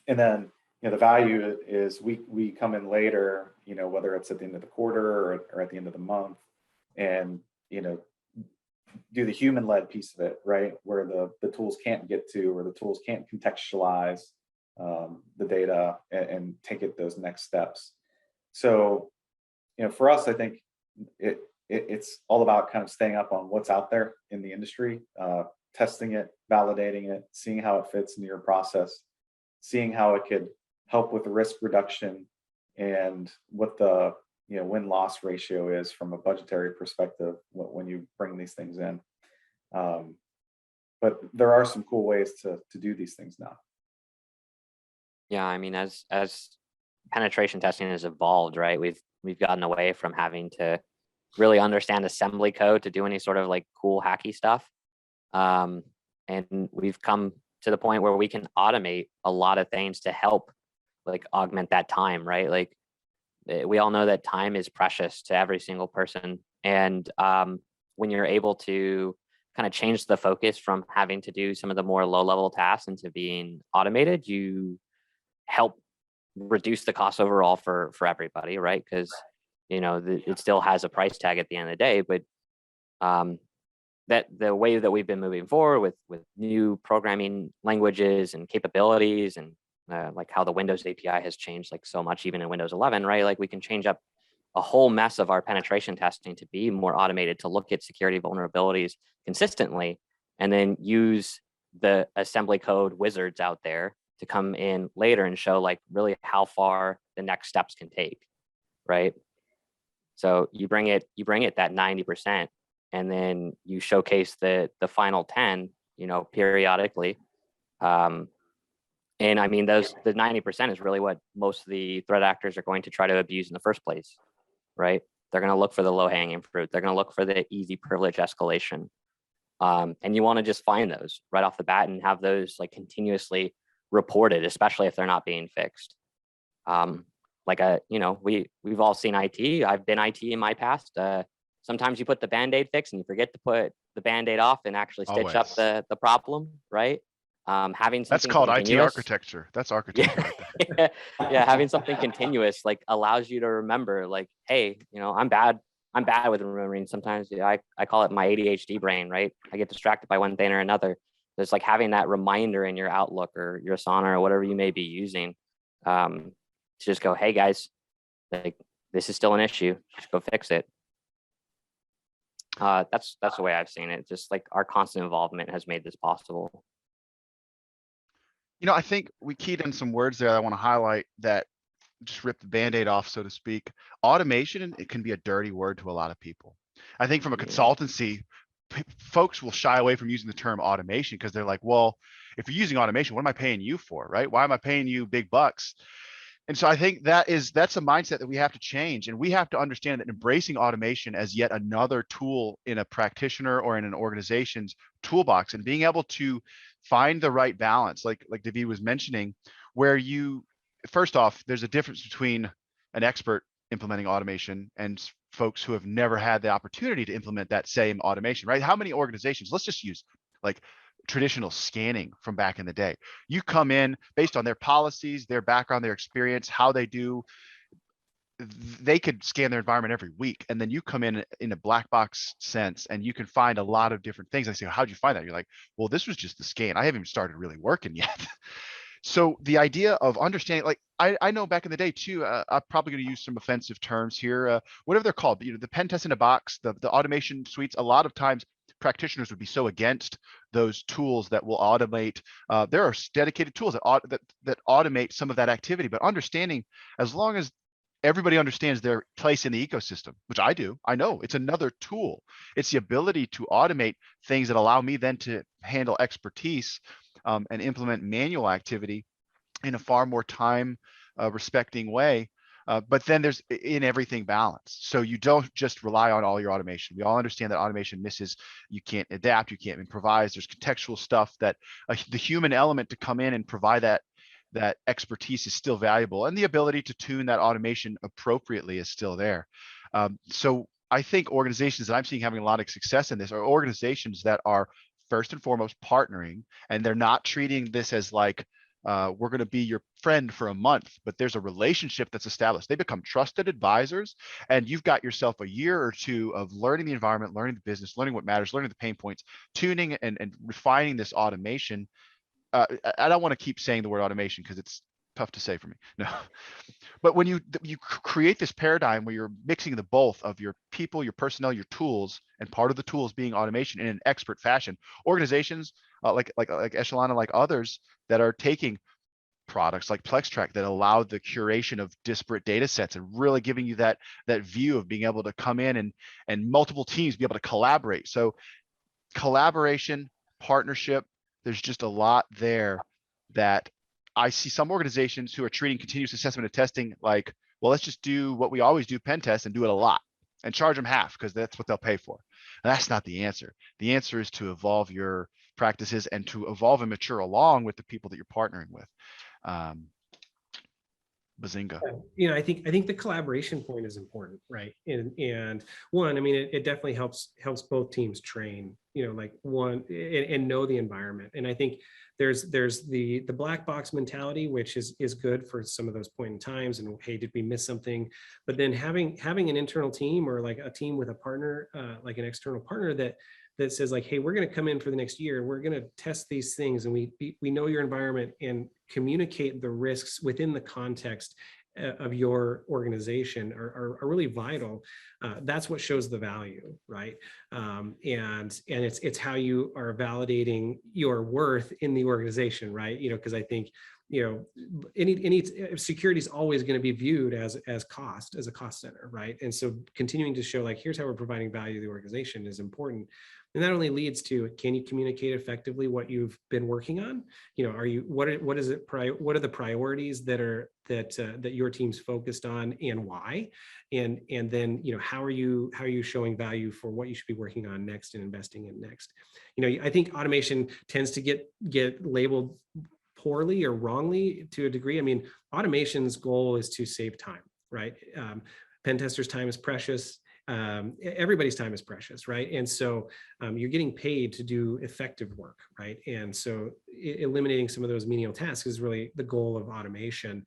then, the value is we come in later, whether it's at the end of the quarter or at the end of the month, and, do the human-led piece of it, right? Where the tools can't get to, or the tools can't contextualize the data and take it those next steps. So, for us, I think it's all about kind of staying up on what's out there in the industry, testing it, validating it, seeing how it fits into your process, seeing how it could help with the risk reduction and what the win-loss ratio is from a budgetary perspective when you bring these things in. But there are some cool ways to do these things now. Yeah, I mean, as penetration testing has evolved, right? We've gotten away from having to really understand assembly code to do any sort of like cool hacky stuff. And we've come to the point where we can automate a lot of things to help like augment that time, right? Like we all know that time is precious to every single person. And when you're able to kind of change the focus from having to do some of the more low level tasks into being automated, you help reduce the cost overall for everybody, right? Because it still has a price tag at the end of the day, but that the way that we've been moving forward with new programming languages and capabilities, and like how the Windows API has changed like so much, even in Windows 11, right? Like we can change up a whole mess of our penetration testing to be more automated, to look at security vulnerabilities consistently, and then use the assembly code wizards out there to come in later and show like really how far the next steps can take, right? So you bring it that 90%, and then you showcase the final 10, periodically. And I mean, the 90% is really what most of the threat actors are going to try to abuse in the first place, right? They're going to look for the low hanging fruit. They're going to look for the easy privilege escalation. And you want to just find those right off the bat and have those like continuously reported, especially if they're not being fixed. We've all seen IT. I've been IT in my past. Sometimes you put the Band-Aid fix and you forget to put the Band-Aid off and actually stitch up Always. the problem, right? Having That's something called IT continuous. architecture. That's architecture right there. Yeah, having something continuous like allows you to remember, like, hey, I'm bad with remembering. Sometimes I call it my ADHD brain, right? I get distracted by one thing or another. It's like having that reminder in your Outlook or your Asana or whatever you may be using, to just go, hey guys, like this is still an issue, just go fix it. That's the way I've seen it. Just like our constant involvement has made this possible. I think we keyed in some words there that I want to highlight that just rip the Band-Aid off, so to speak. Automation, it can be a dirty word to a lot of people. I think from a consultancy, folks will shy away from using the term automation because they're like, well, if you're using automation, what am I paying you for, right? Why am I paying you big bucks? And so I think that's a mindset that we have to change. And we have to understand that embracing automation as yet another tool in a practitioner or in an organization's toolbox, and being able to find the right balance, like David was mentioning, where first off, there's a difference between an expert implementing automation and folks who have never had the opportunity to implement that same automation, right? How many organizations, let's just use like traditional scanning from back in the day. You come in based on their policies, their background, their experience, how they do, they could scan their environment every week. And then you come in a black box sense and you can find a lot of different things. I say, how'd you find that? You're like, well, this was just the scan. I haven't even started really working yet. So the idea of understanding, like I know back in the day too, I'm probably going to use some offensive terms here, whatever they're called, the pen test in a box, the automation suites. A lot of times practitioners would be so against those tools that will automate. There are dedicated tools that automate some of that activity, but understanding, as long as everybody understands their place in the ecosystem, which I do, I know it's another tool. It's the ability to automate things that allow me then to handle expertise and implement manual activity in a far more time respecting way. But then there's in everything balance. So you don't just rely on all your automation. We all understand that automation misses, you can't adapt, you can't improvise. There's contextual stuff that the human element to come in and provide that expertise is still valuable. And the ability to tune that automation appropriately is still there. So I think organizations that I'm seeing having a lot of success in this are organizations that are first and foremost partnering, and they're not treating this as like, we're going to be your friend for a month, but there's a relationship that's established. They become trusted advisors, and you've got yourself a year or two of learning the environment, learning the business, learning what matters, learning the pain points, tuning and refining this automation. I don't want to keep saying the word automation because it's tough to say for me. No, but when you create this paradigm where you're mixing the both of your people, your personnel, your tools, and part of the tools being automation in an expert fashion, organizations like Echelon and like others that are taking products like PlexTrac that allow the curation of disparate data sets and really giving you that view of being able to come in and multiple teams be able to collaborate. So collaboration, partnership, there's just a lot there that I see some organizations who are treating continuous assessment and testing like, well, let's just do what we always do, pen test, and do it a lot and charge them half because that's what they'll pay for. And that's not the answer. The answer is to evolve your practices and to evolve and mature along with the people that you're partnering with. Bazinga. I think the collaboration point is important, right? And one, I mean, it definitely helps both teams train, like one and know the environment. And I think there's the black box mentality, which is good for some of those point in times. And hey, did we miss something? But then having an internal team or like a team with a partner, like an external partner that says like, hey, we're going to come in for the next year. We're going to test these things, and we know your environment and communicate the risks within the context of your organization are really vital. That's what shows the value, right? And it's how you are validating your worth in the organization, right? Because I think any security is always going to be viewed as a cost center, right? And so continuing to show like, here's how we're providing value to the organization is important. And that only leads to, can you communicate effectively what you've been working on? You know, what are the priorities that your team's focused on, and why? And then, you know, how are you showing value for what you should be working on next and investing in next? You know, I think automation tends to get labeled poorly or wrongly to a degree. I mean, automation's goal is to save time, right? Pen testers' time is precious. Everybody's time is precious, right? And so you're getting paid to do effective work, right? And so eliminating some of those menial tasks is really the goal of automation.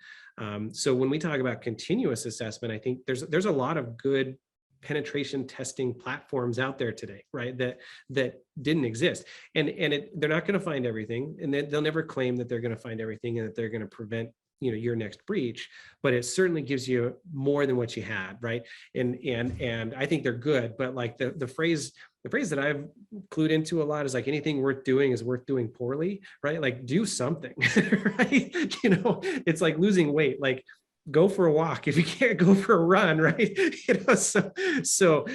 So when we talk about continuous assessment, I think there's a lot of good penetration testing platforms out there today, right? That didn't exist, and they're not going to find everything, and they'll never claim that they're going to find everything and that they're going to prevent, you know, your next breach, but it certainly gives you more than what you had, right? And I think they're good, but like the phrase that I've clued into a lot is like, anything worth doing is worth doing poorly, right? Like, do something, right? You know, it's like losing weight, like go for a walk. If you can't, go for a run, right? You know, so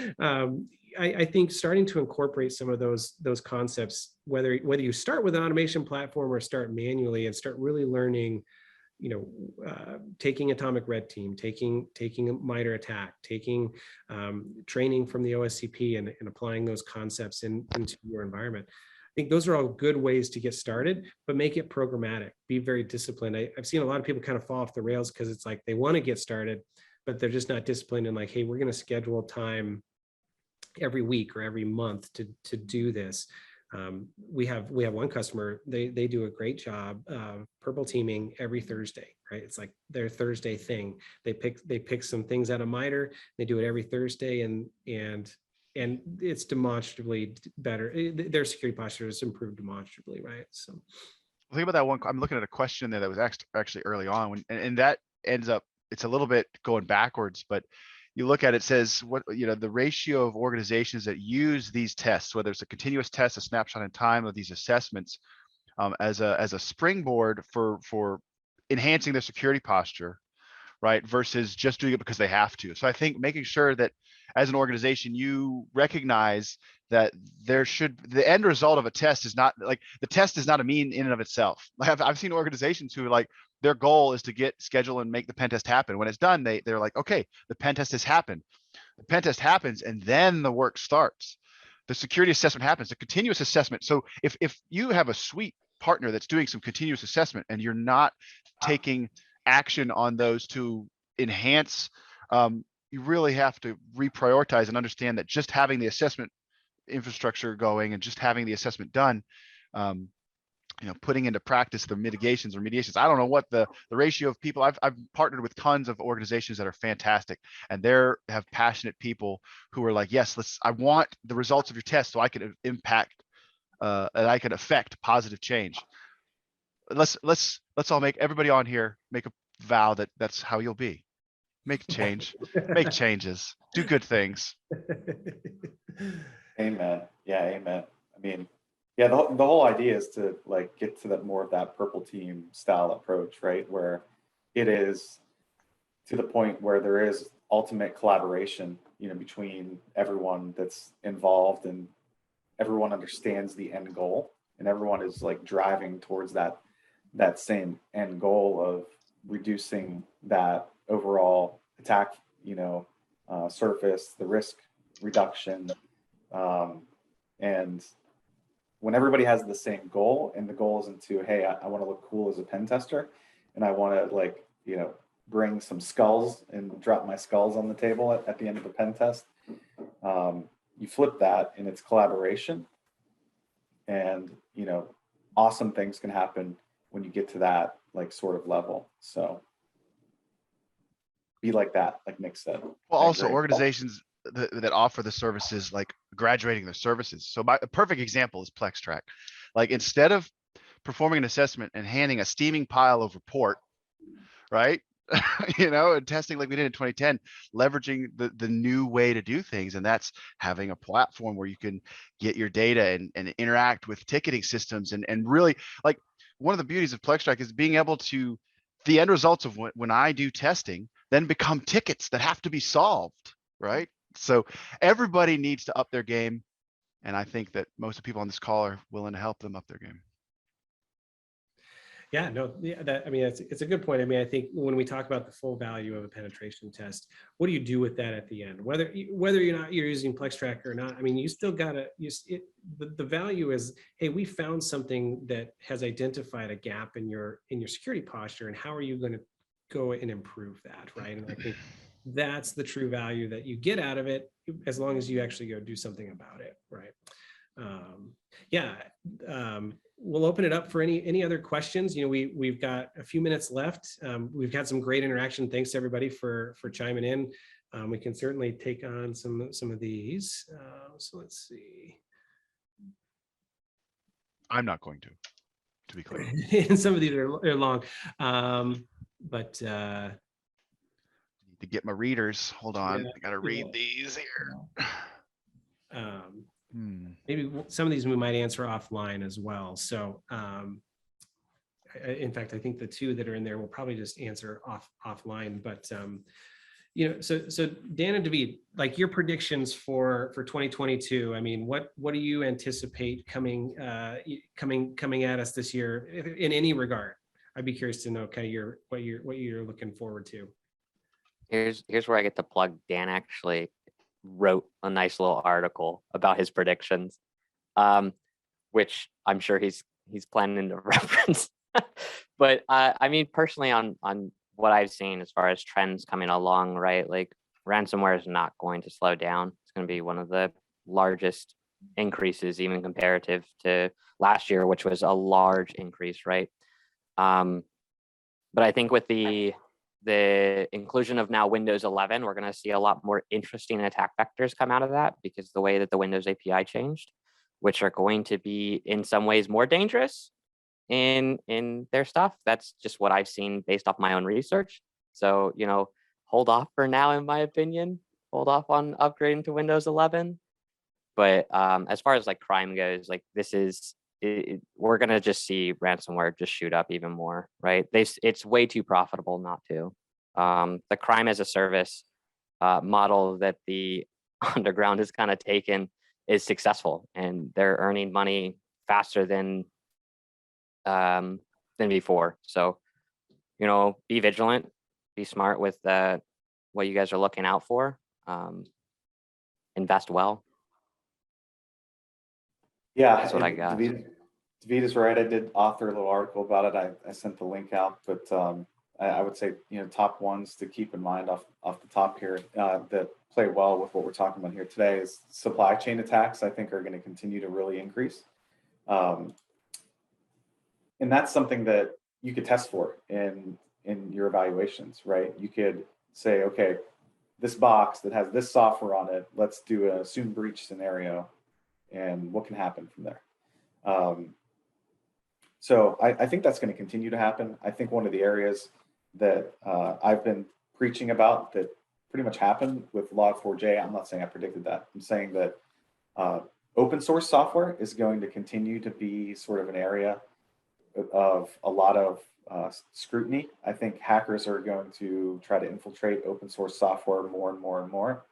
I think starting to incorporate some of those concepts, whether you start with an automation platform or start manually, and start really learning, you know, taking atomic red team, taking a MITRE ATT&CK, taking training from the OSCP, and applying those concepts into your environment. I think those are all good ways to get started, but make it programmatic. Be very disciplined. I've seen a lot of people kind of fall off the rails because it's like they want to get started, but they're just not disciplined in like, hey, we're going to schedule time every week or every month to do this. We have one customer, they do a great job purple teaming every Thursday, right? It's like their Thursday thing. They pick some things out of MITRE, they do it every Thursday, and it's demonstrably better. Their security posture has improved demonstrably, right? So think about that one. I'm looking at a question there that was actually early on, and that ends up, it's a little bit going backwards, but you look at it, says what, you know, the ratio of organizations that use these tests, whether it's a continuous test, a snapshot in time of these assessments, as a springboard for enhancing their security posture, right? Versus just doing it because they have to. So I think making sure that as an organization, you recognize that the end result of a test is not like, the test is not a mean in and of itself. Like I've seen organizations who, like, their goal is to schedule and make the pen test happen. When it's done, they're like, okay, the pen test has happened. The pen test happens, and then the work starts. The security assessment happens, the continuous assessment. So if you have a sweet partner that's doing some continuous assessment and you're not taking action on those to enhance, you really have to reprioritize and understand that just having the assessment infrastructure going and just having the assessment done, you know, putting into practice the mitigations or remediations. I don't know what the ratio of people. I've partnered with tons of organizations that are fantastic, and have passionate people who are like, yes, I want the results of your test so I can impact, and I can affect positive change. Let's all everybody on here make a vow that that's how you'll be. Make change, make changes, do good things. Amen. Yeah, amen. I mean, yeah, the whole idea is to like get to that more of that purple team style approach, right? Where it is to the point where there is ultimate collaboration, you know, between everyone that's involved, and everyone understands the end goal, and everyone is like driving towards that same end goal of reducing that overall attack, you know, surface, the risk reduction, and when everybody has the same goal, and the goal isn't to, hey, I want to look cool as a pen tester, and I want to, like, you know, bring some skulls and drop my skulls on the table at the end of the pen test. You flip that, and it's collaboration, and, you know, awesome things can happen when you get to that, like, sort of level. So be like that, like Nick said. Well, also organizations that offer the services, like graduating their services. So a perfect example is PlexTrac. Like, instead of performing an assessment and handing a steaming pile of report, right? You know, and testing like we did in 2010, leveraging the new way to do things. And that's having a platform where you can get your data and interact with ticketing systems. And really, like, one of the beauties of PlexTrac is being able to, the end results of when I do testing then become tickets that have to be solved, right? So everybody needs to up their game. And I think that most of the people on this call are willing to help them up their game. Yeah, no, yeah, that, I mean, it's a good point. I mean, I think when we talk about the full value of a penetration test, what do you do with that at the end? Whether you're using PlexTrac or not, I mean, you still gotta the value is, hey, we found something that has identified a gap in your security posture, and how are you going to go and improve that, right? And I think that's the true value that you get out of it, as long as you actually go do something about it, right? Yeah. We'll open it up for any other questions. You know, we've got a few minutes left. We've had some great interaction. Thanks everybody for chiming in. We can certainly take on some of these. So let's see. I'm not going to be clear. And some of these are long, but Need to get my readers. Hold on, yeah, I gotta read these here. maybe some of these we might answer offline as well. So in fact, I think the two that are in there we'll probably just answer offline. But you know, so Dan and David, like your predictions for 2022. I mean, what do you anticipate coming at us this year in any regard? I'd be curious to know kind of what you're looking forward to. Here's where I get to plug. Dan actually wrote a nice little article about his predictions, which I'm sure he's planning to reference. But I mean, personally, on what I've seen as far as trends coming along, right? Like ransomware is not going to slow down. It's going to be one of the largest increases, even comparative to last year, which was a large increase, right? But I think with the inclusion of now Windows 11, we're going to see a lot more interesting attack vectors come out of that, because the way that the Windows API changed, which are going to be in some ways more dangerous in their stuff. That's just what I've seen based off my own research. So, you know, hold off for now, in my opinion. Hold off on upgrading to Windows 11. But as far as like crime goes, like this is, we're going to just see ransomware just shoot up even more, right? It's way too profitable not to. The crime as a service model that the underground has kind of taken is successful, and they're earning money faster than before. So, you know, be vigilant, be smart with what you guys are looking out for. Invest well. Yeah, That's what I got. David is right. I did author a little article about it. I sent the link out, but I would say, you know, top ones to keep in mind off the top here that play well with what we're talking about here today is supply chain attacks. I think are going to continue to really increase. And that's something that you could test for in your evaluations, right? You could say, okay, this box that has this software on it, let's do a assumed breach scenario, and what can happen from there. So I think that's going to continue to happen. I think one of the areas that I've been preaching about that pretty much happened with Log4j, I'm not saying I predicted that. I'm saying that open source software is going to continue to be sort of an area of a lot of scrutiny. I think hackers are going to try to infiltrate open source software more and more and more.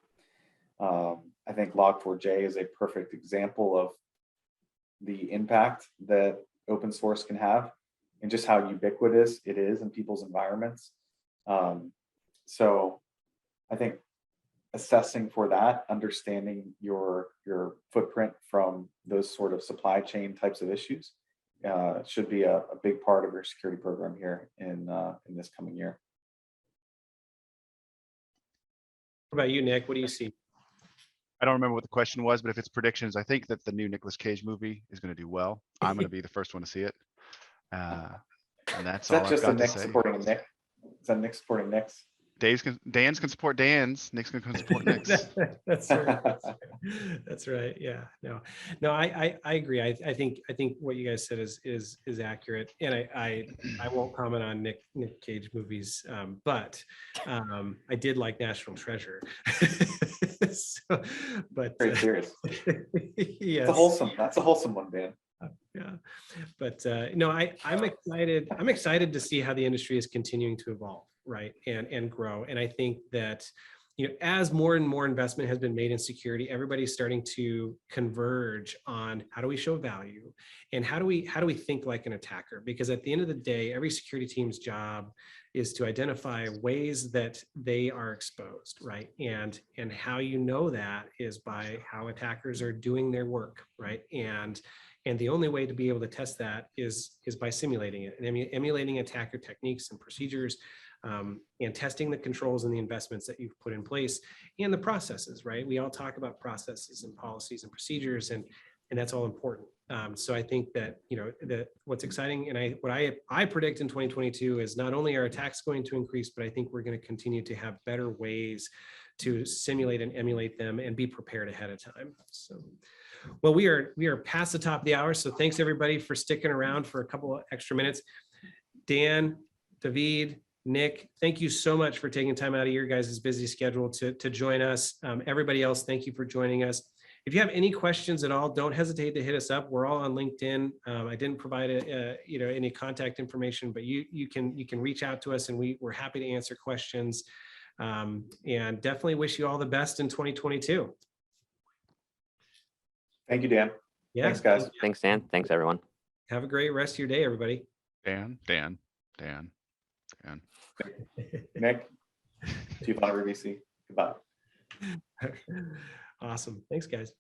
I think Log4j is a perfect example of the impact that open source can have and just how ubiquitous it is in people's environments. So I think assessing for that, understanding your footprint from those sort of supply chain types of issues should be a big part of your security program here in this coming year. What about you, Nick? What do you see? I don't remember what the question was, but if it's predictions, I think that the new Nicolas Cage movie is going to do well. I'm going to be the first one to see it. And that's all I've got to say. Supporting Nick? Is that Nick supporting Nick's? Dan's can support Dan's. Nick's can support Nick's. That's right. That's right. Yeah. No. I agree. I think what you guys said is accurate, and I won't comment on Nick Cage movies, but I did like National Treasure. So, but Very serious. Yes. That's a wholesome one, Dan. Yeah, but no, I'm excited. I'm excited to see how the industry is continuing to evolve, right, and grow. And I think that as more and more investment has been made in security, everybody's starting to converge on how do we show value and how do we think like an attacker? Because at the end of the day, every security team's job is to identify ways that they are exposed, right? And how you know that is by how attackers are doing their work, right? And the only way to be able to test that is by simulating it and emulating attacker techniques and procedures, and testing the controls and the investments that you've put in place and the processes, right? We all talk about processes and policies and procedures, and that's all important. So I think that, what's exciting, and what I predict in 2022 is not only are attacks going to increase, but I think we're going to continue to have better ways to simulate and emulate them and be prepared ahead of time. So, well, we are past the top of the hour. So thanks everybody for sticking around for a couple of extra minutes. Dan, David, Nick, thank you so much for taking time out of your guys' busy schedule to join us. Everybody else, thank you for joining us. If you have any questions at all, don't hesitate to hit us up. We're all on LinkedIn. I didn't provide any contact information, but you can reach out to us, and we're happy to answer questions. And definitely wish you all the best in 2022. Thank you, Dan. Yeah. Thanks, guys. Thanks, Dan. Thanks, everyone. Have a great rest of your day, everybody. Dan. Nick, Chief Honor VC. Goodbye. Awesome. Thanks, guys.